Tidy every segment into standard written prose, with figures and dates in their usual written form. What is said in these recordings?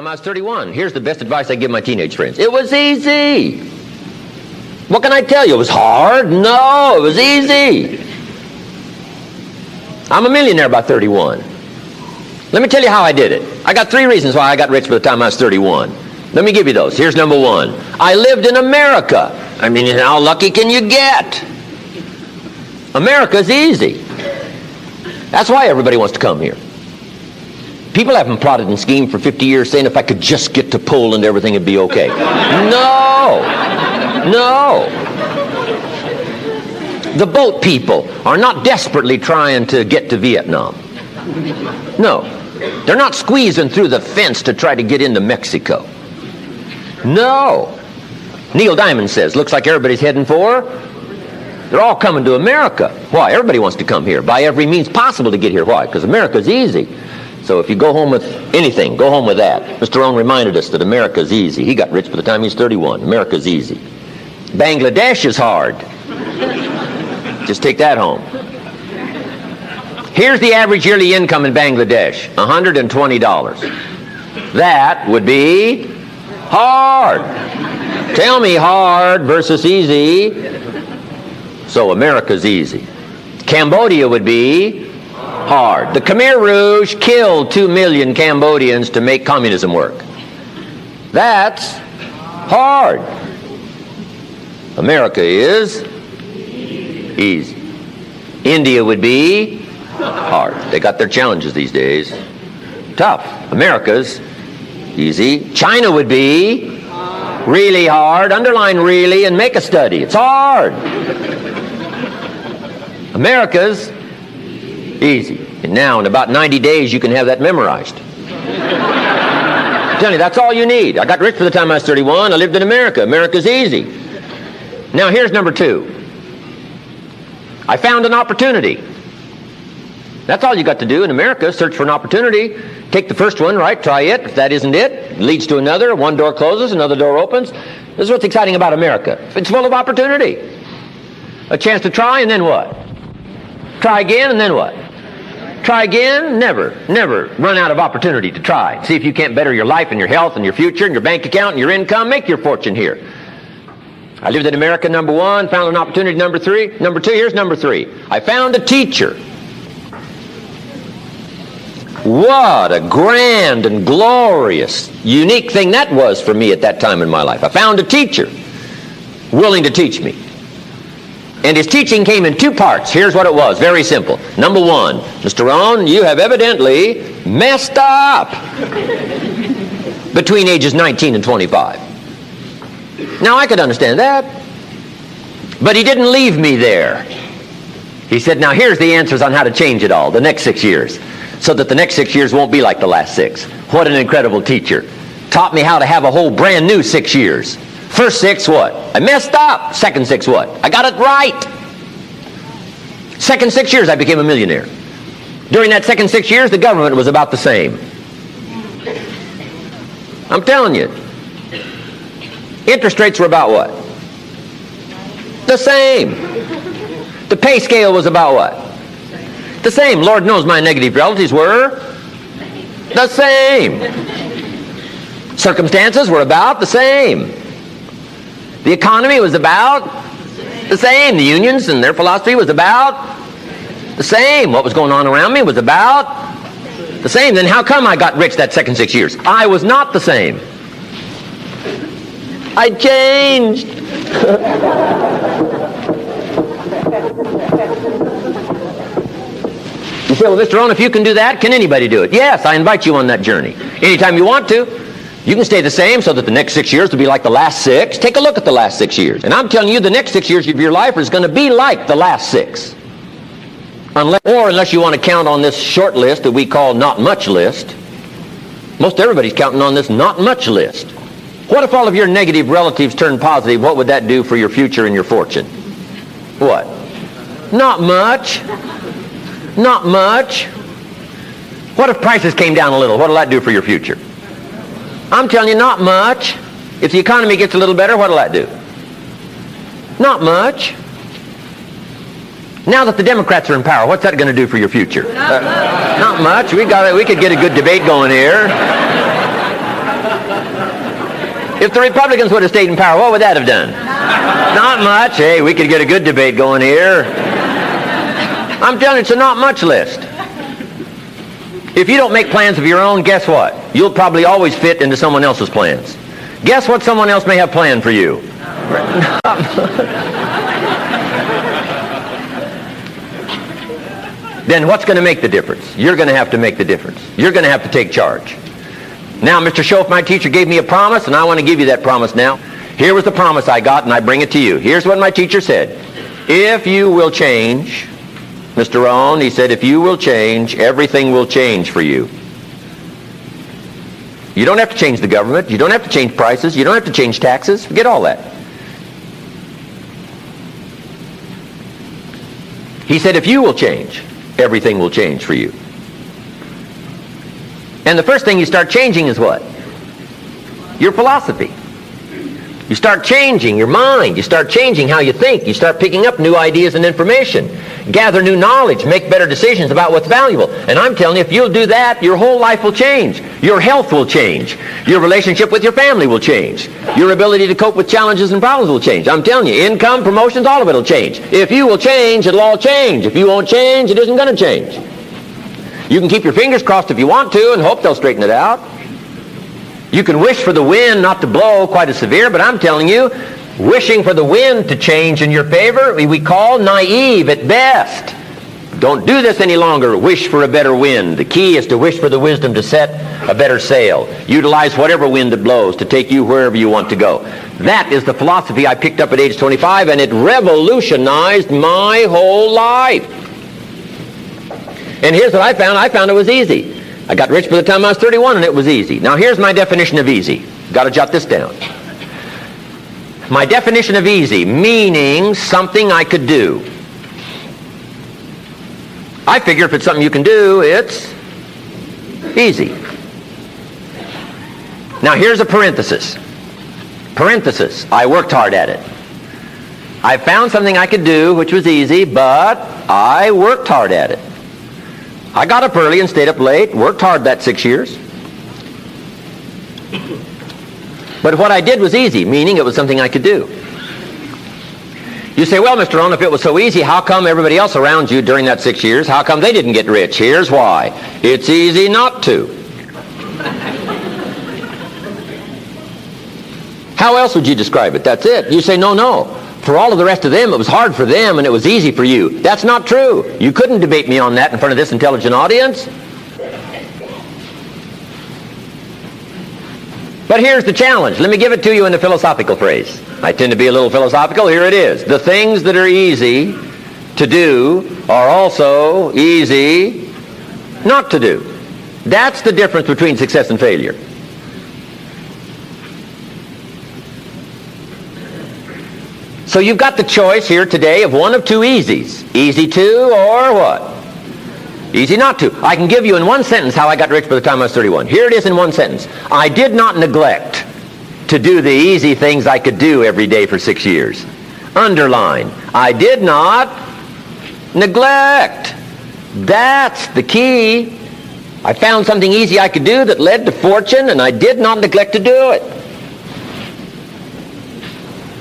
I was 31. Here's the best advice I give my teenage friends. It was easy. What can I tell you? It was hard? No, it was easy. I'm a millionaire by 31. Let me tell you how I did it. I got 3 reasons why I got rich by the time I was 31. Let me give you those. Here's number 1. I lived in America. I mean, how lucky can you get? America's easy. That's why everybody wants to come here. People haven't plotted and schemed for 50 years saying if I could just get to Poland, everything would be okay. No. No. The boat people are not desperately trying to get to Vietnam. No. They're not squeezing through the fence to try to get into Mexico. No. Neil Diamond says, looks like everybody's heading for... They're all coming to America. Why? Everybody wants to come here. By every means possible to get here. Why? Because America's easy. So if you go home with anything, go home with that. Mr. Rohn reminded us that America's easy. He got rich by the time he was 31. America's easy. Bangladesh is hard. Just take that home. Here's the average yearly income in Bangladesh, $120. That would be hard. Tell me hard versus easy. So America's easy. Cambodia would be hard. The Khmer Rouge killed 2 million Cambodians to make communism work. That's hard. America is easy. India would be hard. They got their challenges these days. Tough. America's easy. China would be really hard. Underline really and make a study. It's hard. America's easy. And now in about 90 days you can have that memorized. I'm telling you, that's all you need. I got rich by the time I was 31. I lived in America. America's easy. Now here's number 2. I found an opportunity. That's all you got to do in America, search for an opportunity. Take the first one, right? Try it. If that isn't it, it leads to another. One door closes, another door opens. This is what's exciting about America. It's full of opportunity. A chance to try, and then what? Try again, and then what? Try again. Never run out of opportunity to try. See if you can't better your life and your health and your future and your bank account and your income. Make your fortune here. I lived in America, number 1. Found an opportunity, number 3. Number 2, here's number 3. I found a teacher. What a grand and glorious, unique thing that was for me at that time in my life. I found a teacher willing to teach me. And his teaching came in 2 parts. Here's what it was. Very simple. Number 1, Mr. Rohn, you have evidently messed up between ages 19 and 25. Now, I could understand that. But he didn't leave me there. He said, now here's the answers on how to change it all, the next 6 years, so that the next 6 years won't be like the last 6. What an incredible teacher. Taught me how to have a whole brand new 6 years. First 6, what? I messed up. Second 6, what? I got it right. Second 6 years, I became a millionaire. During that second 6 years, the government was about the same. I'm telling you. Interest rates were about what? The same. The pay scale was about what? The same. Lord knows my negative relatives were the same. Circumstances were about the same. The economy was about the same. The unions and their philosophy was about the same. What was going on around me was about the same. Then how come I got rich that second 6 years? I was not the same. I changed. You say, well, Mr. Rohn, if you can do that, can anybody do it? Yes, I invite you on that journey. Anytime you want to. You can stay the same so that the next 6 years will be like the last 6. Take a look at the last 6 years. And I'm telling you, the next 6 years of your life is going to be like the last 6. Unless you want to count on this short list that we call not much list. Most everybody's counting on this not much list. What if all of your negative relatives turned positive? What would that do for your future and your fortune? What? Not much. Not much. What if prices came down a little? What will that do for your future? I'm telling you, not much. If the economy gets a little better, what will that do? Not much. Now that the Democrats are in power, what's that going to do for your future? Not much. We could get a good debate going here. If the Republicans would have stayed in power, what would that have done? Not much. Hey, we could get a good debate going here. I'm telling you, it's a not much list. If you don't make plans of your own, guess what? You'll probably always fit into someone else's plans. Guess what someone else may have planned for you? Then what's going to make the difference? You're going to have to make the difference. You're going to have to take charge. Now, Mr. Schoaf, my teacher, gave me a promise, and I want to give you that promise now. Here was the promise I got, and I bring it to you. Here's what my teacher said. If you will change, Mr. Rohn, he said, if you will change, everything will change for you. You don't have to change the government. You don't have to change prices. You don't have to change taxes. Forget all that. He said, if you will change, everything will change for you. And the first thing you start changing is what? Your philosophy. You start changing your mind. You start changing how you think. You start picking up new ideas and information. Gather new knowledge. Make better decisions about what's valuable. And I'm telling you, if you'll do that, your whole life will change. Your health will change. Your relationship with your family will change. Your ability to cope with challenges and problems will change. I'm telling you, income, promotions, all of it will change. If you will change, it'll all change. If you won't change, it isn't going to change. You can keep your fingers crossed if you want to and hope they'll straighten it out. You can wish for the wind not to blow quite as severe, but I'm telling you, wishing for the wind to change in your favor, we call naive at best. Don't do this any longer. Wish for a better wind. The key is to wish for the wisdom to set a better sail. Utilize whatever wind that blows to take you wherever you want to go. That is the philosophy I picked up at age 25, and it revolutionized my whole life. And here's what I found. I found it was easy. I got rich by the time I was 31, and it was easy. Now, here's my definition of easy. Got to jot this down. My definition of easy, meaning something I could do. I figure if it's something you can do, it's easy. Now, here's a parenthesis. Parenthesis, I worked hard at it. I found something I could do, which was easy, but I worked hard at it. I got up early and stayed up late, worked hard that 6 years. But what I did was easy, meaning it was something I could do. You say, well, Mr. Rohn, if it was so easy, how come everybody else around you during that 6 years, how come they didn't get rich? Here's why. It's easy not to. How else would you describe it? That's it. You say, no. For all of the rest of them, it was hard for them and it was easy for you. That's not true. You couldn't debate me on that in front of this intelligent audience. But here's the challenge. Let me give it to you in a philosophical phrase. I tend to be a little philosophical. Here it is. The things that are easy to do are also easy not to do. That's the difference between success and failure. So you've got the choice here today of one of two easies. Easy to or what? Easy not to. I can give you in one sentence how I got rich by the time I was 31. Here it is in one sentence. I did not neglect to do the easy things I could do every day for 6 years. Underline. I did not neglect. That's the key. I found something easy I could do that led to fortune, and I did not neglect to do it.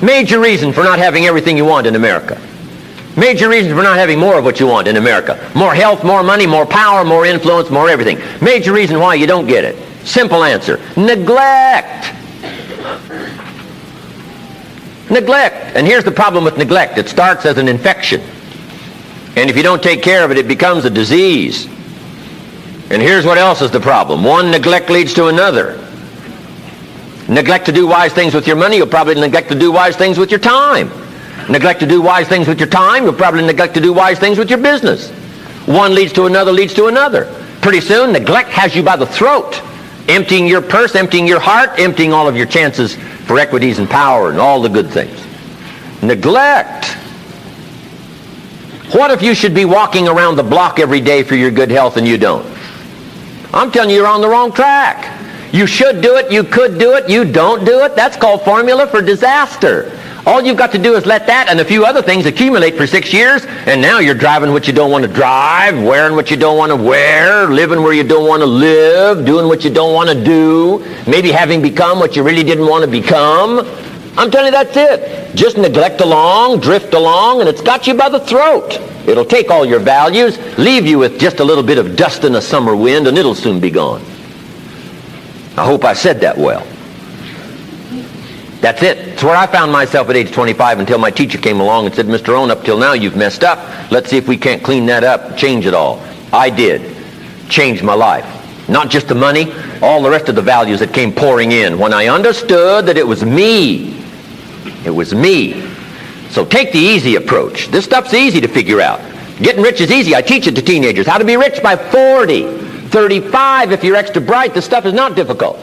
Major reason for not having everything you want in America. Major reason for not having more of what you want in America. More health, more money, more power, more influence, more everything. Major reason why you don't get it. Simple answer. Neglect. Neglect. And here's the problem with neglect. It starts as an infection. And if you don't take care of it, it becomes a disease. And here's what else is the problem. One neglect leads to another. Neglect to do wise things with your money, you'll probably neglect to do wise things with your time. Neglect to do wise things with your time, you'll probably neglect to do wise things with your business. One leads to another, leads to another. Pretty soon, neglect has you by the throat, emptying your purse, emptying your heart, emptying all of your chances for equities and power and all the good things. Neglect. What if you should be walking around the block every day for your good health and you don't? I'm telling you, you're on the wrong track. You should do it, you could do it, you don't do it. That's called formula for disaster. All you've got to do is let that and a few other things accumulate for 6 years, and now you're driving what you don't want to drive, wearing what you don't want to wear, living where you don't want to live, doing what you don't want to do, maybe having become what you really didn't want to become. I'm telling you, that's it. Just neglect along, drift along, and it's got you by the throat. It'll take all your values, leave you with just a little bit of dust in a summer wind, and it'll soon be gone. I hope I said that well. That's it. It's where I found myself at age 25 until my teacher came along and said, Mr. Rohn, up till now you've messed up. Let's see if we can't clean that up, change it all. I did. Changed my life. Not just the money, all the rest of the values that came pouring in when I understood that it was me. It was me. So take the easy approach. This stuff's easy to figure out. Getting rich is easy. I teach it to teenagers. How to be rich by 40, 35 if you're extra bright. This stuff is not difficult.